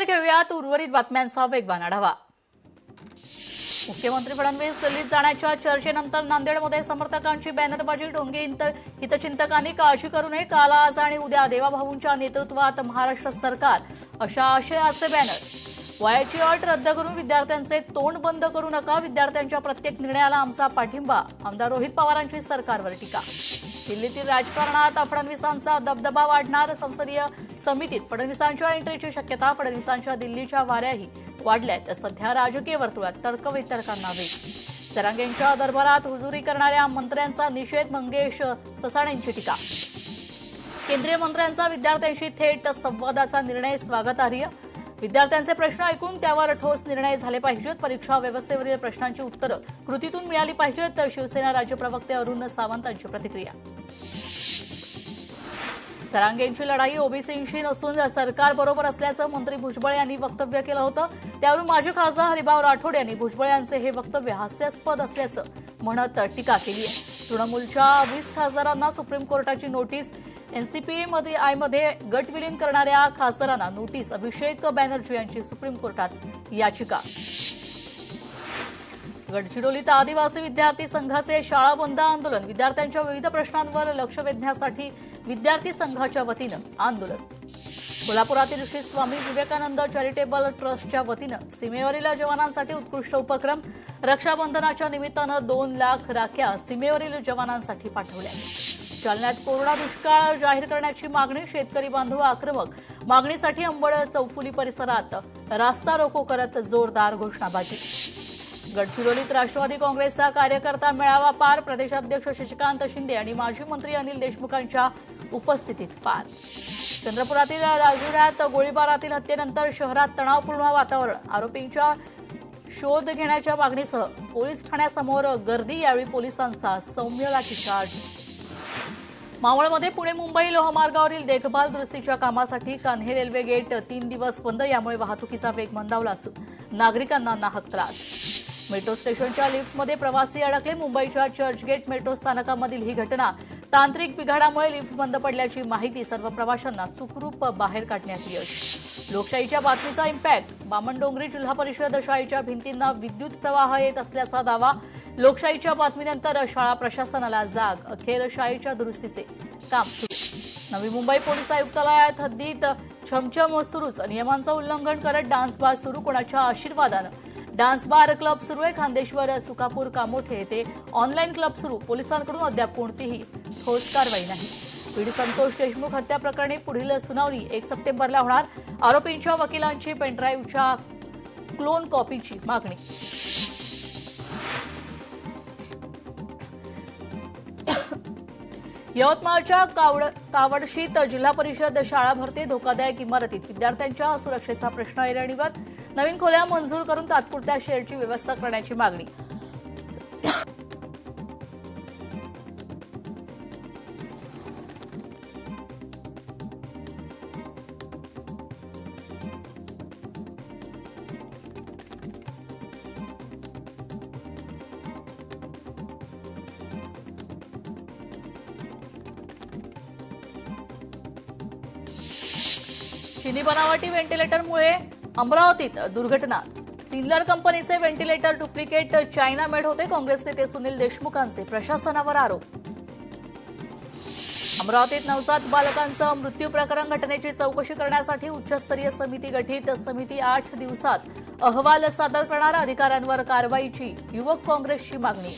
नंतर घेऊयात उर्वरित बातम्यांचा वेगवान आढावा। मुख्यमंत्री फडणवीस दिल्लीत जाण्याच्या चर्चेनंतर नांदेडमध्ये समर्थकांची बॅनरबाजी। ढोंगे हितचिंतकांनी काळजी करू नये, काल आज आणि उद्या देवाभाऊंच्या नेतृत्वात महाराष्ट्र सरकार, अशा आशयाचे बॅनर। वयाची अट रद्द करून विद्यार्थ्यांचे तोंड बंद करू नका, विद्यार्थ्यांच्या प्रत्येक निर्णयाला आमचा पाठिंबा। आमदार रोहित पवारांची सरकारवर टीका। दिल्लीतील राजकारणात फडणवीसांचा दबदबा वाढणार, संसदीय समितीत फडणवीसांच्या एंट्रीची शक्यता। फडणवीसांच्या दिल्लीच्या वाऱ्याही वाढल्यात, सध्या राजकीय वर्तुळात तर्कवितर्कांना वेग। जरांगेंच्या दरबारात हुजुरी करणाऱ्या मंत्र्यांचा निषेध, मंगेश ससाणेंची टीका। केंद्रीय मंत्र्यांचा विद्यार्थ्यांशी थेट संवादाचा निर्णय स्वागतार्ह। विद्यार्थ्यांचे प्रश्न ऐकून त्यावर ठोस निर्णय झाले पाहिजेत। परीक्षा व्यवस्थेवरील प्रश्नांची उत्तरं कृतीतून मिळाली पाहिजेत, तर शिवसेना राज्य प्रवक्ते अरुण सावंतांची प्रतिक्रिया। जरांगेंची लढाई ओबीसींशी नसून सरकारबरोबर असल्याचं मंत्री भुजबळ यांनी वक्तव्य केलं होतं। त्यावरून माजी खासदार हरिभाऊ राठोड यांनी भुजबळ यांचे हे वक्तव्य हास्यास्पद असल्याचं म्हणत टीका केली आहे। तृणमूलच्या 20 खासदारांना सुप्रीम कोर्टाची नोटीस। एनसीपीआयमध्ये गट विलीन करणाऱ्या खासदारांना नोटीस। अभिषेक बॅनर्जी यांची सुप्रीम कोर्टात याचिका। गडचिरोलीत आदिवासी विद्यार्थी संघाचे शाळा बंद आंदोलन। विद्यार्थ्यांच्या विविध प्रश्नांवर लक्ष वेधण्यासाठी विद्यार्थी संघाच्या वतीनं आंदोलन। कोल्हापुरातील श्री स्वामी विवेकानंद चॅरिटेबल ट्रस्टच्या वतीनं सीमेवरील जवानांसाठी उत्कृष्ट उपक्रम। रक्षाबंधनाच्या निमित्तानं 2 लाख राख्या सीमेवरील जवानांसाठी पाठवल्या। जालन्यात कोरोना दुष्काळ जाहीर करण्याची मागणी। शेतकरी बांधव आक्रमक। मागणीसाठी अंबड चौफुली परिसरात रास्ता रोको करत जोरदार घोषणाबाजी। गडचिरोलीत राष्ट्रवादी काँग्रेसचा कार्यकर्ता मेळावा पार। प्रदेशाध्यक्ष शशिकांत शिंदे आणि माजी मंत्री अनिल देशमुखांच्या उपस्थितीत पार। चंद्रपुरातील राजुऱ्यात गोळीबारातील हत्येनंतर शहरात तणावपूर्ण वातावरण। आरोपींच्या शोध घेण्याच्या मागणीसह पोलीस ठाण्यासमोर गर्दी। यावेळी पोलिसांचा सौम्य लाठीचार्ज। मावळमध्ये पुणे मुंबई लोहमार्गावरील देखभाल दुरुस्तीच्या कामासाठी कान्हे रेल्वे गेट 3 दिवस बंद। यामुळे वाहतुकीचा वेग मंदावला असून नागरिकांना नाहक त्रास। मेट्रो स्टेशनच्या लिफ्टमध्ये प्रवासी अडकले। मुंबईच्या चर्चगेट मेट्रो स्थानकामधील ही घटना। तांत्रिक बिघाडामुळे लिफ्ट बंद पडल्याची माहिती। सर्व प्रवाशांना सुखरूप बाहेर काढण्यात यश। लोकशाहीच्या बातमीचा इम्पॅक्ट। बामणडोंगरी जिल्हा परिषद शाळेच्या भिंतींना विद्युत प्रवाह येत असल्याचा दावा। लोकशाहीच्या बातमीनंतर शाळा प्रशासनाला जाग। अखेर शाळेच्या दुरुस्तीचे काम सुरू। नवी मुंबई पोलीस आयुक्तालयात हद्दीत छमछम सुरूच। नियमांचं उल्लंघन करत डान्स बार सुरू। कोणाच्या आशीर्वादानं डान्स बार क्लब सुरू आहे। खांदेश्वर, सुकापूर, कामोठे येथे ऑनलाईन क्लब सुरू। पोलिसांकडून अद्याप कोणतीही ठोस कारवाई नाही। पीडी संतोष देशमुख हत्या प्रकरणी पुढील सुनावणी 1 सप्टेंबरला होणार। आरोपींच्या वकिलांची पेनड्राईव्हच्या क्लोन कॉपीची मागणी। यवतमाळच्या कावडशीत जिल्हा परिषद शाळा भरते। धोकादायक इमारतीत विद्यार्थ्यांच्या सुरक्षेचा प्रश्न ऐरणीवर। नवीन खोल्या मंजूर करून तात्पुरत्या शेडची व्यवस्था करण्याची मागणी। चीनी बनावटी व्हेंटिलेटरमुळे अमरावतीत दुर्घटना। सिन्नर कंपनीचे व्हेंटिलेटर डुप्लिकेट चायना मेड होते। काँग्रेस नेते सुनील देशमुखांचे प्रशासनावर आरोप। अमरावतीत नवजात बालकांचं मृत्यू प्रकरण घटनेची चौकशी करण्यासाठी उच्चस्तरीय समिती गठीत। समिती 8 दिवसात अहवाल सादर करणार। अधिकाऱ्यांवर कारवाईची युवक काँग्रेसची मागणी।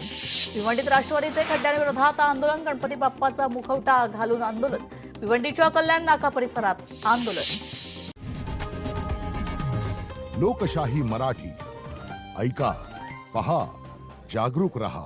भिवंडीत राष्ट्रवादीचे खड्ड्यांविरोधात आंदोलन। गणपती बाप्पाचा मुखवटा घालून आंदोलन। भिवंडीच्या कल्याण नाका परिसरात आंदोलन। लोकशाही मराठी ऐका, पहा, जागरूक रहा।